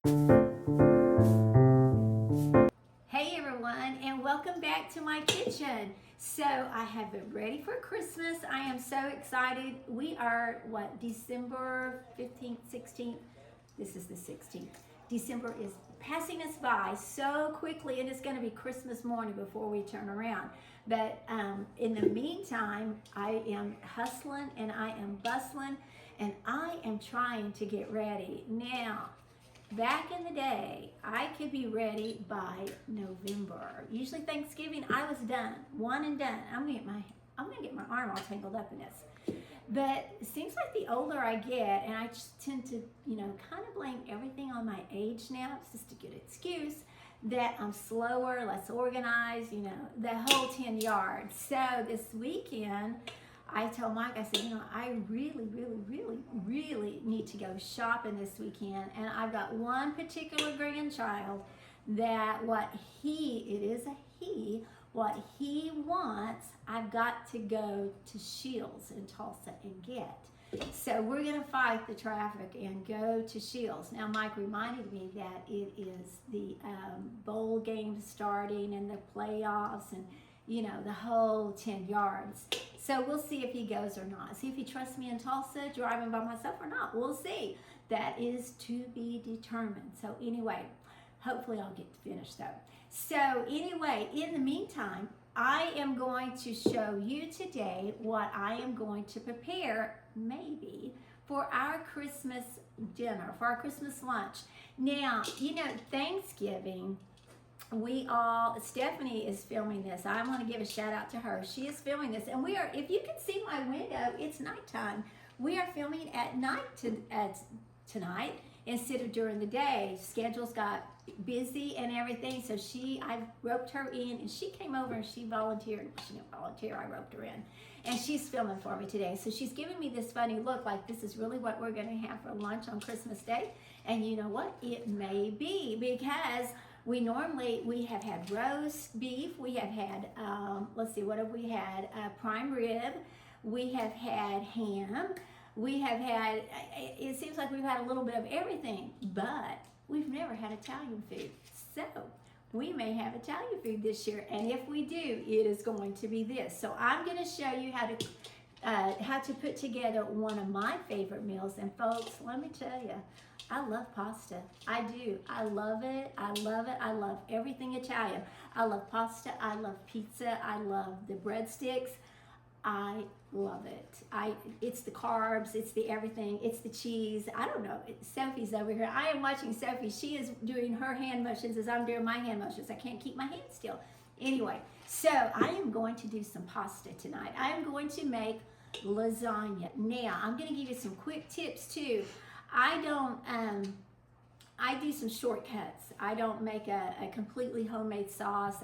Hey everyone, and welcome back to my kitchen. So I have been ready for Christmas. I am so excited. We are December 15th, 16th? This is the 16th. December is passing us by so quickly, and it's going to be Christmas morning before we turn around. But in the meantime, I am hustling and I am bustling, and I am trying to get ready. Now, back in the day, I could be ready by November. Usually Thanksgiving, I was done, one and done. I'm gonna get my arm all tangled up in this. But it seems like the older I get, and I just tend to, kind of blame everything on my age now. It's just a good excuse that I'm slower, less organized, the whole 10 yards. So this weekend, I told Mike, I said, I really, really, really, really need to go shopping this weekend. And I've got one particular grandchild that what he wants, I've got to go to Shields in Tulsa and get. So we're going to fight the traffic and go to Shields. Now, Mike reminded me that it is the bowl game starting and the playoffs and the whole 10 yards. So we'll see if he goes or not. See if he trusts me in Tulsa driving by myself or not. We'll see. That is to be determined. So anyway, hopefully I'll get to finish though. So anyway, in the meantime, I am going to show you today what I am going to prepare maybe for our Christmas dinner, for our Christmas lunch. Now, Thanksgiving, Stephanie is filming this. I want to give a shout out to her. She is filming this, and we are, if you can see my window, it's nighttime. We are filming at night tonight instead of during the day. Schedules got busy and everything, so I roped her in, and she came over and she volunteered. She didn't volunteer, I roped her in. And she's filming for me today. So she's giving me this funny look like this is really what we're going to have for lunch on Christmas Day. And you know what? It may be, because we have had roast beef. We have had, let's see, what have we had? Prime rib. We have had ham. We have had, it seems like we've had a little bit of everything, but we've never had Italian food. So we may have Italian food this year, and if we do, it is going to be this. So I'm going to show you how to put together one of my favorite meals. And folks, let me tell you, I love pasta. I do. I love it. I love it. I love everything Italian. I love pasta. I love pizza. I love the breadsticks. I love it. It's the carbs. It's the everything. It's the cheese. I don't know. Sophie's over here. I am watching Sophie. She is doing her hand motions as I'm doing my hand motions. I can't keep my hands still. Anyway, so I am going to do some pasta tonight. I am going to make lasagna. Now, I'm going to give you some quick tips too. I do some shortcuts. I don't make a completely homemade sauce.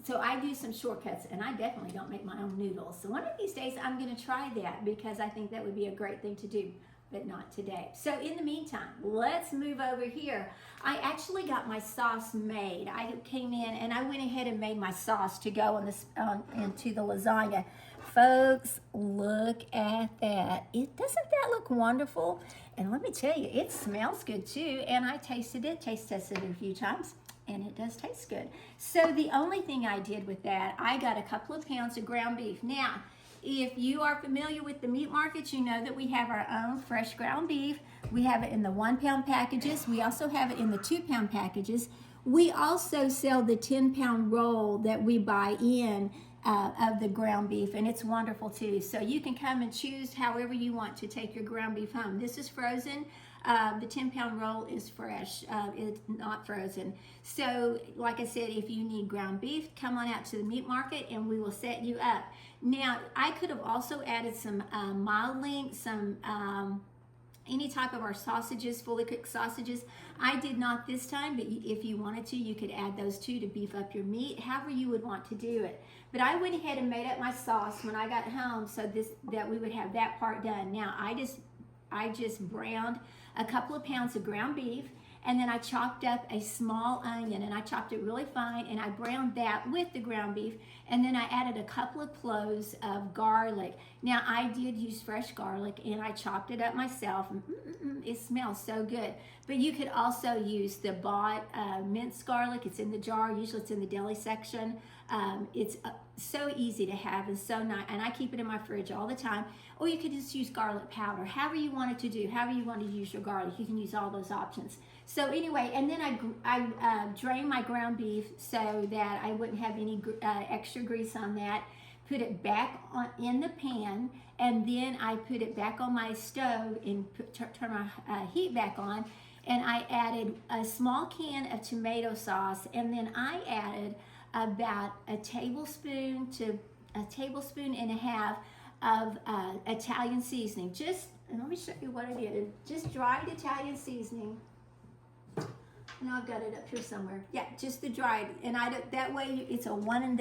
So I do some shortcuts, and I definitely don't make my own noodles. So one of these days I'm going to try that, because I think that would be a great thing to do, but not today. So in the meantime, let's move over here. I actually got my sauce made. I came in and I went ahead and made my sauce to go into the lasagna. Folks, look at that. Doesn't that look wonderful? And let me tell you, it smells good too. And I taste tested it a few times, and it does taste good. So the only thing I did with that, I got a couple of pounds of ground beef. Now, if you are familiar with the meat markets, you know that we have our own fresh ground beef. We have it in the 1 pound packages. We also have it in the 2 pound packages. We also sell the 10 pound roll that we buy in of the ground beef, and it's wonderful too. So you can come and choose however you want to take your ground beef home. This is frozen. The 10 pound roll is fresh. It's not frozen. So like I said, if you need ground beef, come on out to the meat market and we will set you up. Now, I could have also added some mild link, some any type of our sausages, fully cooked sausages. I did not this time, but if you wanted to, you could add those too to beef up your meat, however you would want to do it. But I went ahead and made up my sauce when I got home, so that we would have that part done. Now, I just browned a couple of pounds of ground beef, and then I chopped up a small onion, and I chopped it really fine, and I browned that with the ground beef, and then I added a couple of cloves of garlic. Now, I did use fresh garlic, and I chopped it up myself. It smells so good. But you could also use the bought minced garlic. It's in the jar. Usually it's in the deli section. It's so easy to have and so nice. And I keep it in my fridge all the time. Or you could just use garlic powder. However you want it to do, however you want to use your garlic, you can use all those options. So anyway, and then I drain my ground beef so that I wouldn't have any extra grease on that. Put it back in the pan, and then I put it back on my stove and turn my heat back on. And I added a small can of tomato sauce, and then I added about a tablespoon to a tablespoon and a half of Italian seasoning. Just, and let me show you what it is. Just dried Italian seasoning. No, I've got it up here somewhere. Yeah, just the dried, and that way it's a one and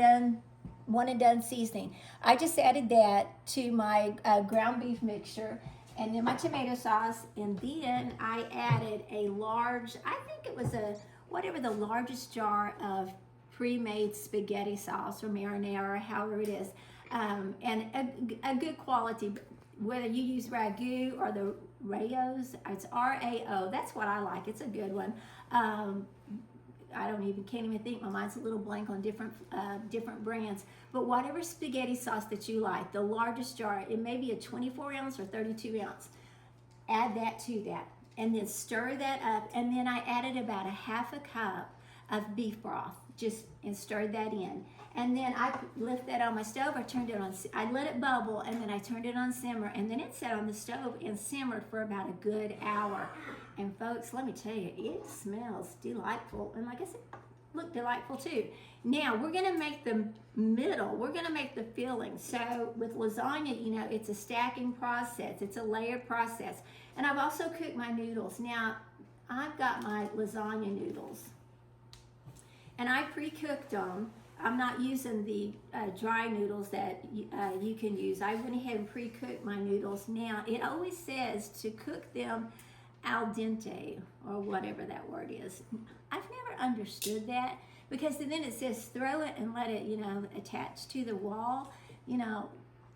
done seasoning. I just added that to my ground beef mixture, and then my tomato sauce, and then I added a large, I think it was whatever the largest jar of pre-made spaghetti sauce or marinara, however it is, and a good quality, whether you use ragu or the Rao's, it's R-A-O, that's what I like, it's a good one. I can't even think, my mind's a little blank on different brands, but whatever spaghetti sauce that you like, the largest jar, it may be a 24 ounce or 32 ounce, add that to that, and then stir that up, and then I added about a half a cup of beef broth, and stirred that in, and then I left that on my stove. I turned it on, I let it bubble, and then I turned it on simmer, and then it sat on the stove and simmered for about a good hour. And folks, let me tell you, it smells delightful, and like I said, look delightful too. Now we're gonna make the middle, we're gonna make the filling. So with lasagna, you know, it's a stacking process, it's a layered process. And I've also cooked my noodles. Now, I've got my lasagna noodles, and I pre-cooked them. I'm not using the dry noodles that you can use. I went ahead and pre-cooked my noodles. Now, it always says to cook them al dente, or whatever that word is. I've never understood that, because then it says throw it and let it, you know, attach to the wall. You know,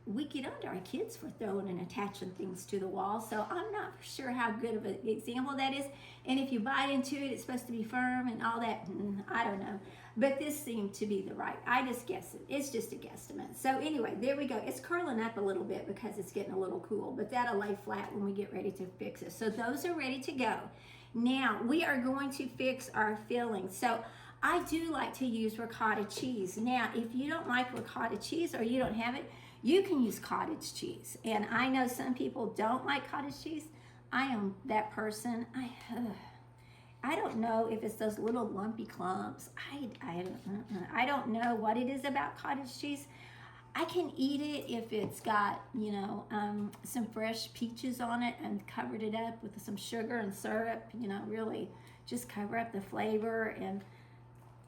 we get under our kids for throwing and attaching things to the wall, so I'm not sure how good of an example that is. And if you bite into it, it's supposed to be firm and all that. I don't know. But this seemed to be the right. I just guess it. It's just a guesstimate. So anyway, there we go. It's curling up a little bit because it's getting a little cool, but that'll lay flat when we get ready to fix it. So those are ready to go. Now we are going to fix our filling. So I do like to use ricotta cheese. Now, if you don't like ricotta cheese or you don't have it, you can use cottage cheese. And I know some people don't like cottage cheese. I am that person. I don't know if it's those little lumpy clumps. I don't know what it is about cottage cheese. I can eat it if it's got, you know, some fresh peaches on it and covered it up with some sugar and syrup, you know, really just cover up the flavor, and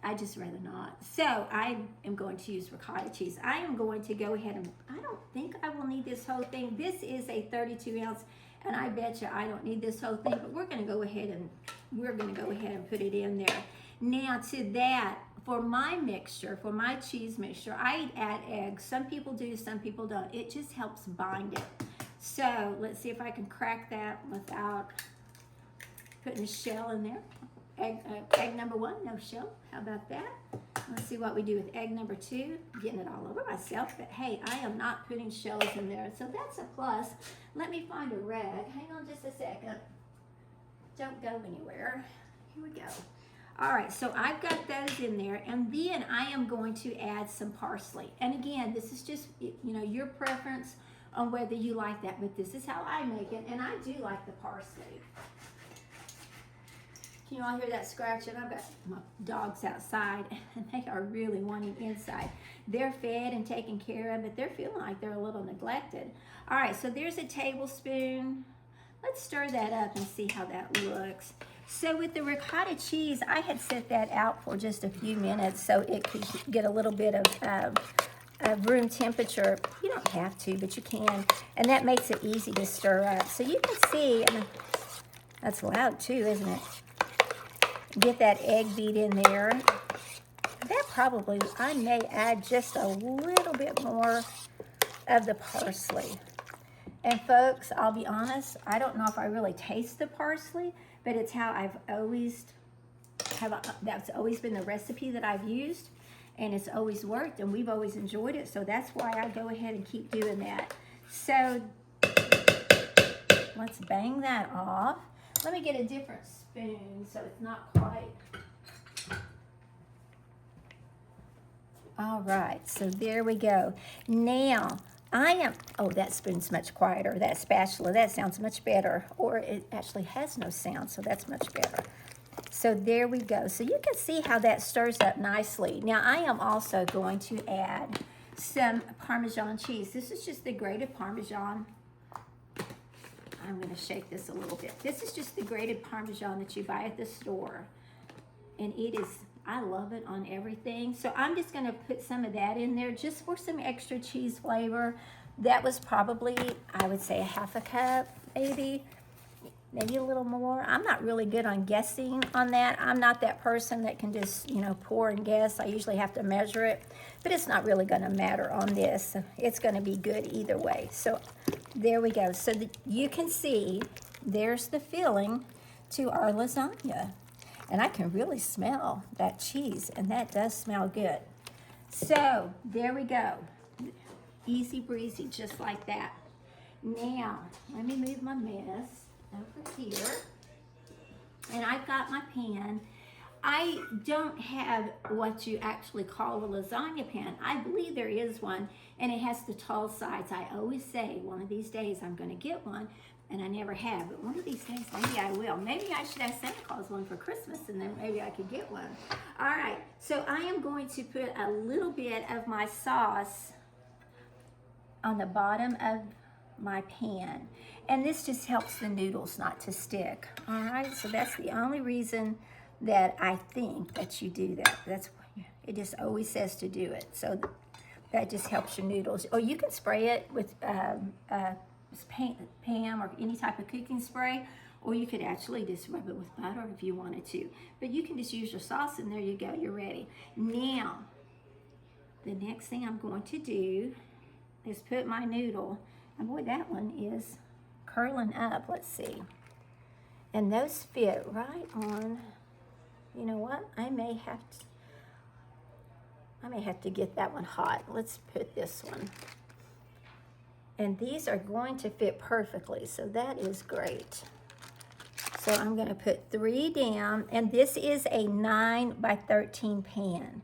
I just rather not. So I am going to use ricotta cheese. I am going to go ahead and, I don't think I will need this whole thing. This is a 32 ounce, and I bet you I don't need this whole thing, but we're going to go ahead and put it in there. Now to that, for my mixture, for my cheese mixture, I add eggs. Some people do, some people don't. It just helps bind it. So let's see if I can crack that without putting a shell in there. Egg number 1, no shell. How about that? Let's see what we do with egg number 2. Getting it all over myself, but hey, I am not putting shells in there, so that's a plus. Let me find a rag. Hang on just a second. Don't go anywhere. Here we go. All right, so I've got those in there, and then I am going to add some parsley. And again, this is just, you know, your preference on whether you like that, but this is how I make it, and I do like the parsley. Can you all hear that scratching? I've got my dogs outside, and they are really wanting inside. They're fed and taken care of, but they're feeling like they're a little neglected. All right, so there's a tablespoon. Let's stir that up and see how that looks. So with the ricotta cheese, I had set that out for just a few minutes so it could get a little bit of room temperature. You don't have to, but you can. And that makes it easy to stir up. So you can see, I mean, that's loud too, isn't it? Get that egg beat in there. That probably, I may add just a little bit more of the parsley. And folks, I'll be honest, I don't know if I really taste the parsley, but it's how I've always that's always been the recipe that I've used, and it's always worked, and we've always enjoyed it, so that's why I go ahead and keep doing that. So let's bang that off. Let me get a different spoon so it's not quite. All right, so there we go. Now, oh, that spoon's much quieter. That spatula, that sounds much better. Or it actually has no sound, so that's much better. So there we go. So you can see how that stirs up nicely. Now, I am also going to add some Parmesan cheese. This is just the grated Parmesan. I'm going to shake this a little bit. This is just the grated Parmesan that you buy at the store. And it is, I love it on everything. So I'm just going to put some of that in there just for some extra cheese flavor. That was probably, I would say, a half a cup, maybe a little more. I'm not really good on guessing on that. I'm not that person that can just, pour and guess. I usually have to measure it, but it's not really going to matter on this. It's going to be good either way. So there we go. So you can see there's the filling to our lasagna. And I can really smell that cheese, and that does smell good. So there we go. Easy breezy, just like that. Now, let me move my mess over here. And I've got my pan. I don't have what you actually call a lasagna pan. I believe there is one, and it has the tall sides. I always say one of these days I'm going to get one, and I never have. But one of these days, maybe I will. Maybe I should have Santa Claus one for Christmas, and then maybe I could get one. All right, so I am going to put a little bit of my sauce on the bottom of my pan. And this just helps the noodles not to stick. All right, so that's the only reason that I think that you do that. It just always says to do it. So that just helps your noodles. Or you can spray it with Pam or any type of cooking spray, or you could actually just rub it with butter if you wanted to. But you can just use your sauce, and there you go, you're ready. Now, the next thing I'm going to do is put my noodle, and boy, that one is curling up. Let's see. And those fit right on. You know what? I may have to get that one hot. Let's put this one. And these are going to fit perfectly, so that is great. So I'm going to put 3 down, and this is a 9 by 13 pan,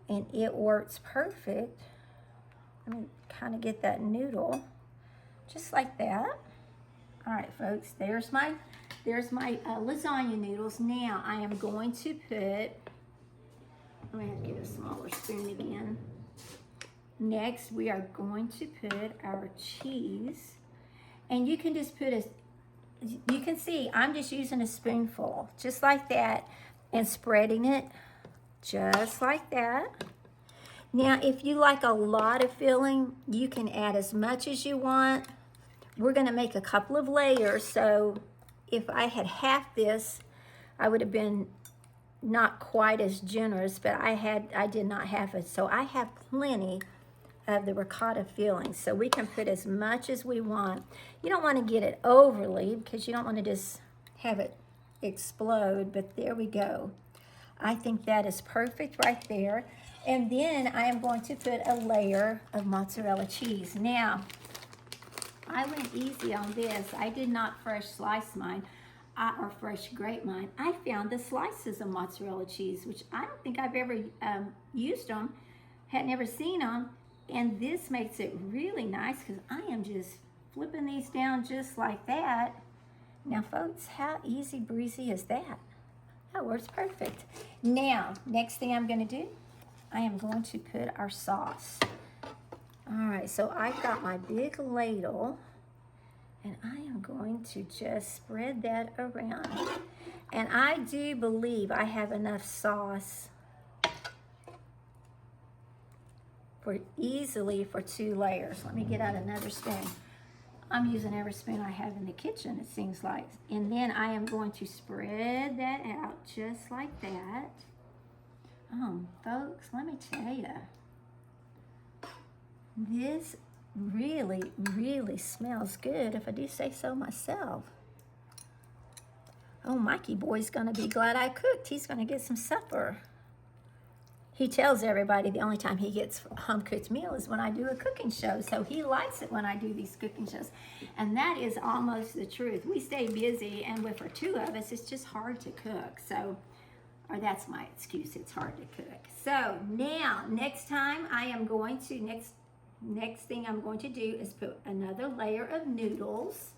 and it works perfect. Let me kind of get that noodle just like that. All right, folks, there's my lasagna noodles. Now I am going to put, I'm going to have to get a smaller spoon again. Next, we are going to put our cheese, and you can just put you can see I'm just using a spoonful, just like that, and spreading it just like that. Now, if you like a lot of filling, you can add as much as you want. We're going to make a couple of layers, so if I had half this, I would have been not quite as generous, but I did not have it, so I have plenty of the ricotta filling, so we can put as much as we want. You don't want to get it overly because you don't want to just have it explode, but there we go. I think that is perfect right there. And then I am going to put a layer of mozzarella cheese. Now, I went easy on this. I did not fresh slice mine or fresh grate mine. I found the slices of mozzarella cheese, which I don't think I've ever used them, had never seen them. And this makes it really nice because I am just flipping these down just like that. Now, folks, how easy breezy is that? That works perfect. Now, next thing I'm going to do, I am going to put our sauce. All right, so I've got my big ladle, and I am going to just spread that around. And I do believe I have enough sauce easily for 2 layers. Let me get out another spoon. I'm using every spoon I have in the kitchen, it seems like. And then I am going to spread that out just like that. Folks, let me tell you, this really, really smells good, if I do say so myself. Oh, Mikey boy's gonna be glad I cooked. He's gonna get some supper. He tells everybody the only time he gets home cooked meal is when I do a cooking show. So he likes it when I do these cooking shows. And that is almost the truth. We stay busy, and for two of us, it's just hard to cook. So, or that's my excuse, it's hard to cook. So now, next time I am going to, next thing I'm going to do is put another layer of noodles.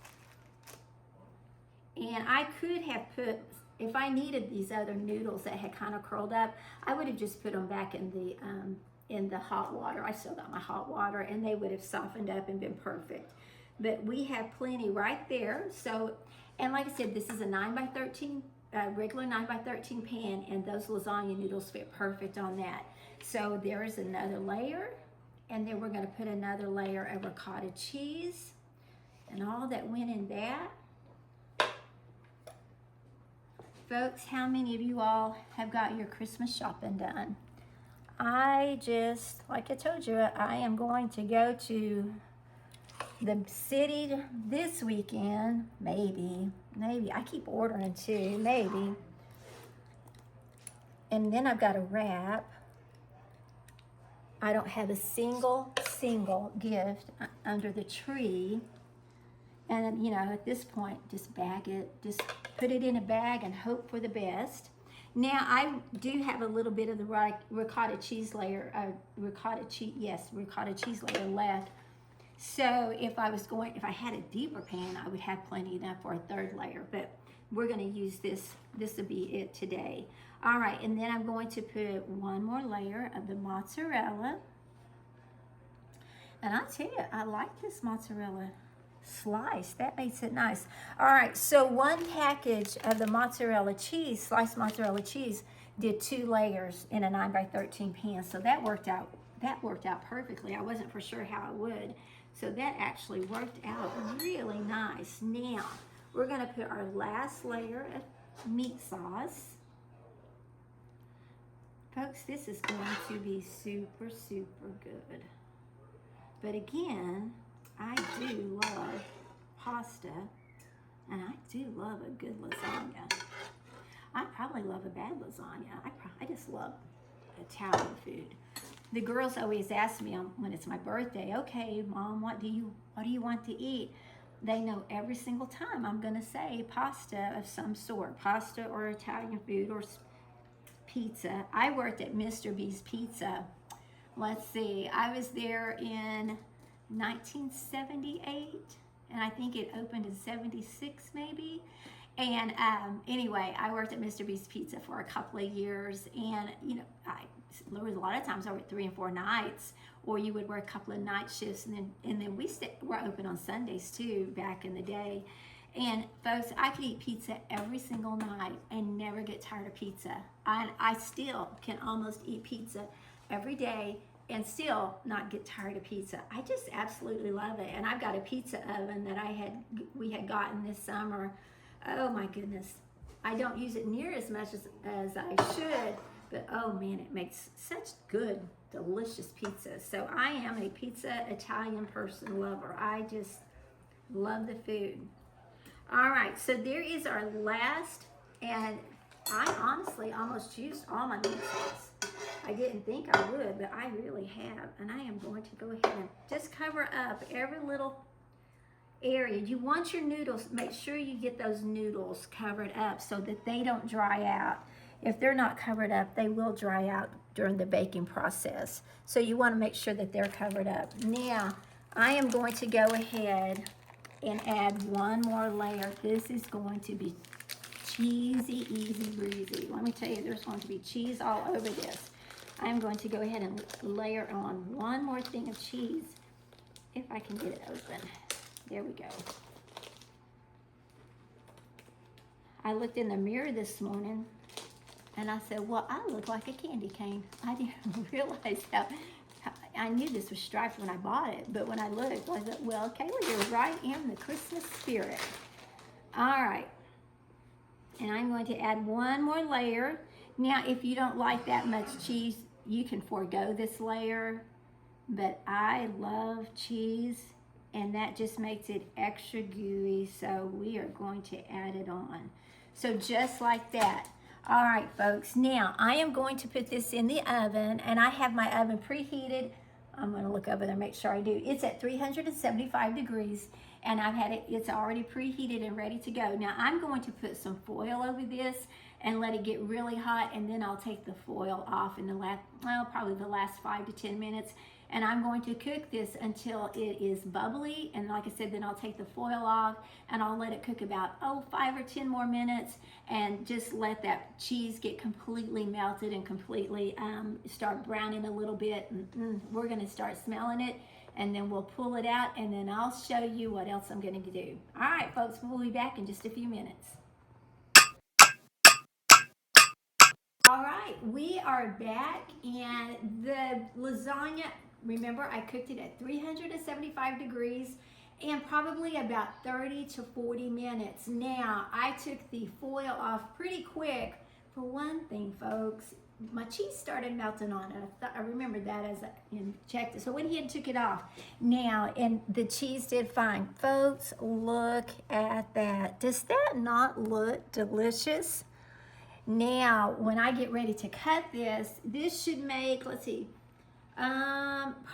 And I could have put, if I needed these other noodles that had kind of curled up, I would have just put them back in the hot water. I still got my hot water, and they would have softened up and been perfect. But we have plenty right there. So, and like I said, this is a 9x13, regular 9x13 pan, and those lasagna noodles fit perfect on that. So there is another layer, and then we're going to put another layer of ricotta cheese, and all that went in that. Folks, how many of you all have got your Christmas shopping done? I just, like I told you, I am going to go to the city this weekend. Maybe. I keep ordering too, maybe. And then I've got to wrap. I don't have a single gift under the tree. And, you know, at this point, just bag it, just put it in a bag and hope for the best. Now, I do have a little bit of the ricotta cheese layer, ricotta cheese layer left. So if I had a deeper pan, I would have plenty enough for a third layer, but we're gonna use this will be it today. All right, and then I'm going to put one more layer of the mozzarella. And I'll tell you, I like this mozzarella slice. That makes it nice. All right, so one package of the mozzarella cheese, sliced mozzarella cheese, did 2 layers in a 9x13 pan. So that worked out perfectly. I wasn't for sure how it would. So that actually worked out really nice. Now, we're going to put our last layer of meat sauce. Folks, this is going to be super, super good. But again, I do love pasta, and I do love a good lasagna. I probably love a bad lasagna. I just love Italian food. The girls always ask me when it's my birthday, okay, Mom, what do you want to eat? They know every single time I'm gonna say pasta of some sort, pasta or Italian food or pizza. I worked at Mr. B's Pizza. Let's see, I was there in 1978, and I think it opened in 76 maybe. And anyway, I worked at Mr. B's Pizza for a couple of years, and you know, there was a lot of times I worked 3 and 4 nights, or you would work a couple of night shifts, and then we're open on Sundays too back in the day. And folks, I could eat pizza every single night and never get tired of pizza. I still can almost eat pizza every day and still not get tired of pizza. I just absolutely love it. And I've got a pizza oven that we had gotten this summer. Oh my goodness. I don't use it near as much as I should, but oh man, it makes such good, delicious pizza. So I am a pizza Italian person lover. I just love the food. All right, so there is our last, and I honestly almost used all my meat sauce. I didn't think I would, but I really have. And I am going to go ahead and just cover up every little area. You want your noodles, make sure you get those noodles covered up so that they don't dry out. If they're not covered up, they will dry out during the baking process. So you want to make sure that they're covered up. Now, I am going to go ahead and add one more layer. This is going to be cheesy, easy breezy. Let me tell you, there's going to be cheese all over this. I'm going to go ahead and layer on one more thing of cheese, if I can get it open. There we go. I looked in the mirror this morning and I said, well, I look like a candy cane. I didn't realize how I knew this was striped when I bought it, but when I looked, I thought, well, Kayla, you're right in the Christmas spirit. All right. And I'm going to add one more layer. Now, if you don't like that much cheese, you can forego this layer, but I love cheese, and that just makes it extra gooey, so we are going to add it on. So just like that. All right, folks, now I am going to put this in the oven, and I have my oven preheated. I'm going to look over there and make sure I do. It's at 375 degrees, and I've had it, it's already preheated and ready to go. Now I'm going to put some foil over this and let it get really hot, and then I'll take the foil off in the last, well, probably the last 5 to 10 minutes. And I'm going to cook this until it is bubbly. And like I said, then I'll take the foil off and I'll let it cook about, 5 or 10 more minutes, and just let that cheese get completely melted and completely start browning a little bit. We're gonna start smelling it, and then we'll pull it out, and then I'll show you what else I'm going to do. All right, folks, we'll be back in just a few minutes. All right, we are back, and the lasagna, remember I cooked it at 375 degrees and probably about 30 to 40 minutes. Now, I took the foil off pretty quick. For one thing, folks, my cheese started melting on it. I remembered that as I checked it. So went ahead and took it off. Now, and the cheese did fine. Folks, look at that. Does that not look delicious? Now, when I get ready to cut this should make, let's see,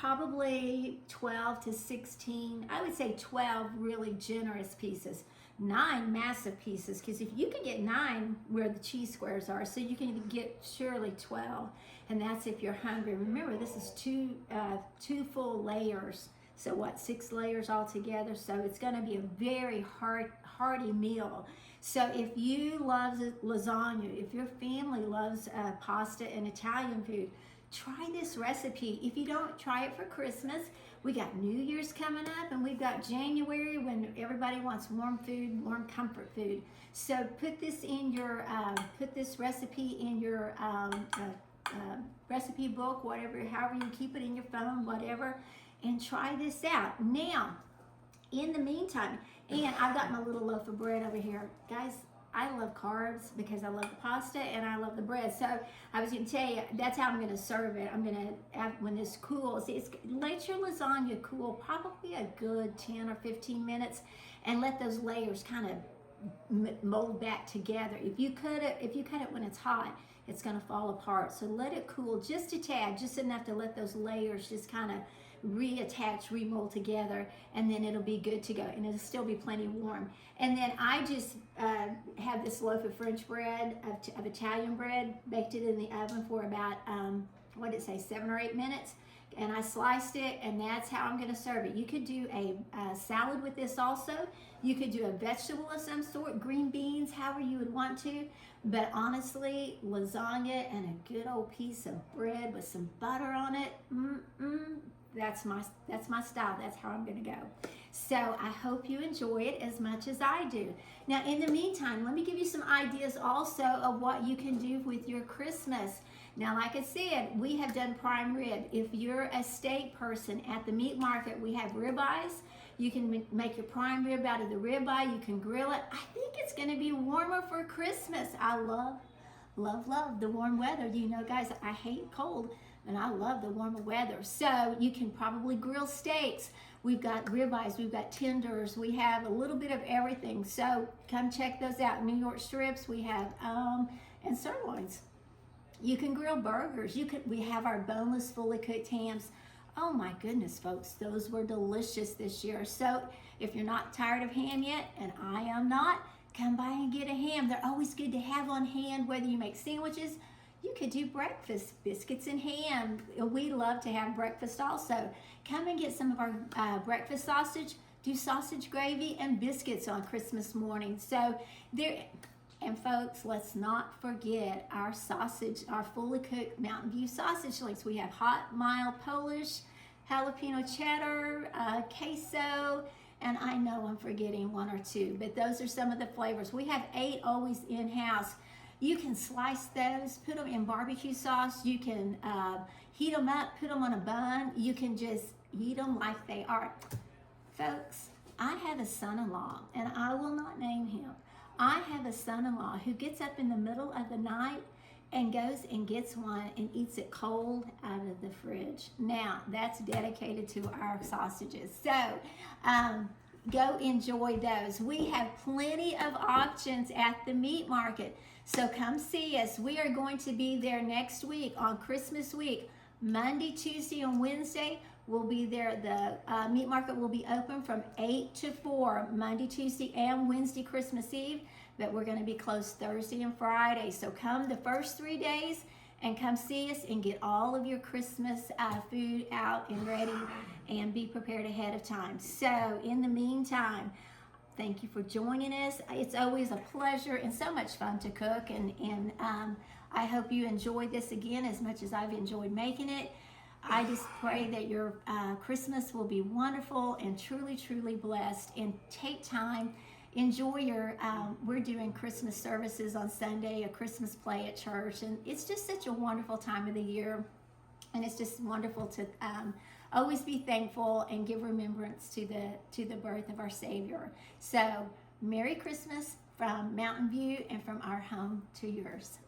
probably 12 to 16, I would say 12 really generous pieces, 9 massive pieces, because if you can get 9 where the cheese squares are, so you can get surely 12, and that's if you're hungry. Remember, this is two full layers, so what, 6 layers altogether, so it's going to be a very hearty meal. So if you love lasagna, if your family loves pasta and Italian food, try this recipe. If you don't, try it for Christmas. We got New Year's coming up, and we've got January when everybody wants warm food, warm comfort food. So put this in your, put this recipe in your recipe book, whatever, however you keep it in your phone, whatever, and try this out. Now, in the meantime, and I've got my little loaf of bread over here. Guys, I love carbs because I love the pasta and I love the bread. So I was going to tell you, that's how I'm going to serve it. I'm going to, when this cools, let your lasagna cool probably a good 10 or 15 minutes, and let those layers kind of mold back together. If you cut it when it's hot, it's going to fall apart. So let it cool just a tad, just enough to let those layers just kind of reattach, remold together, and then it'll be good to go, and it'll still be plenty warm. And then I just have this loaf of French bread, of Italian bread, baked it in the oven for about, what did it say, 7 or 8 minutes, and I sliced it, and that's how I'm going to serve it. You could do a salad with this also. You could do a vegetable of some sort, green beans, however you would want to. But honestly, lasagna and a good old piece of bread with some butter on it, that's my style. That's how I'm going to go. So I hope you enjoy it as much as I do. Now, in the meantime, let me give you some ideas also of what you can do with your Christmas. Now, like I said, we have done prime rib. If you're a steak person, at the meat market, we have ribeyes. You can make your prime rib out of the ribeye. You can grill it. I think it's going to be warmer for Christmas. I love the warm weather. You know, guys, I hate cold, and I love the warmer weather. So you can probably grill steaks. We've got ribeyes, we've got tenders, we have a little bit of everything. So come check those out. New York strips, we have, and sirloins. You can grill burgers. We have our boneless, fully cooked hams. Oh my goodness, folks, those were delicious this year. So if you're not tired of ham yet, and I am not, come by and get a ham. They're always good to have on hand, whether you make sandwiches. You could do breakfast, biscuits and ham. We love to have breakfast also. Come and get some of our breakfast sausage, do sausage gravy and biscuits on Christmas morning. So there, and folks, let's not forget our sausage, our fully cooked Mountain View sausage links. We have hot, mild, Polish, jalapeno cheddar, queso, and I know I'm forgetting 1 or 2, but those are some of the flavors. We have 8 always in-house. You can slice those, put them in barbecue sauce. You can heat them up, put them on a bun. You can just eat them like they are. Folks, I have a son-in-law, and I will not name him. I have a son-in-law who gets up in the middle of the night and goes and gets one and eats it cold out of the fridge. Now, that's dedicated to our sausages. So, go enjoy those. We have plenty of options at the meat market. So come see us. We are going to be there next week on Christmas week. Monday, Tuesday, and Wednesday, we'll be there. The meat market will be open from 8 to 4, Monday, Tuesday, and Wednesday, Christmas Eve. But we're going to be closed Thursday and Friday. So come the first 3 days and come see us and get all of your Christmas food out and ready and be prepared ahead of time. So in the meantime, thank you for joining us. It's always a pleasure and so much fun to cook, and I hope you enjoy this again as much as I've enjoyed making it. I just pray that your Christmas will be wonderful and truly, truly blessed. And take time, enjoy your, we're doing Christmas services on Sunday, a Christmas play at church, and it's just such a wonderful time of the year. And it's just wonderful to always be thankful and give remembrance to the birth of our Savior. So, Merry Christmas from Mountain View and from our home to yours.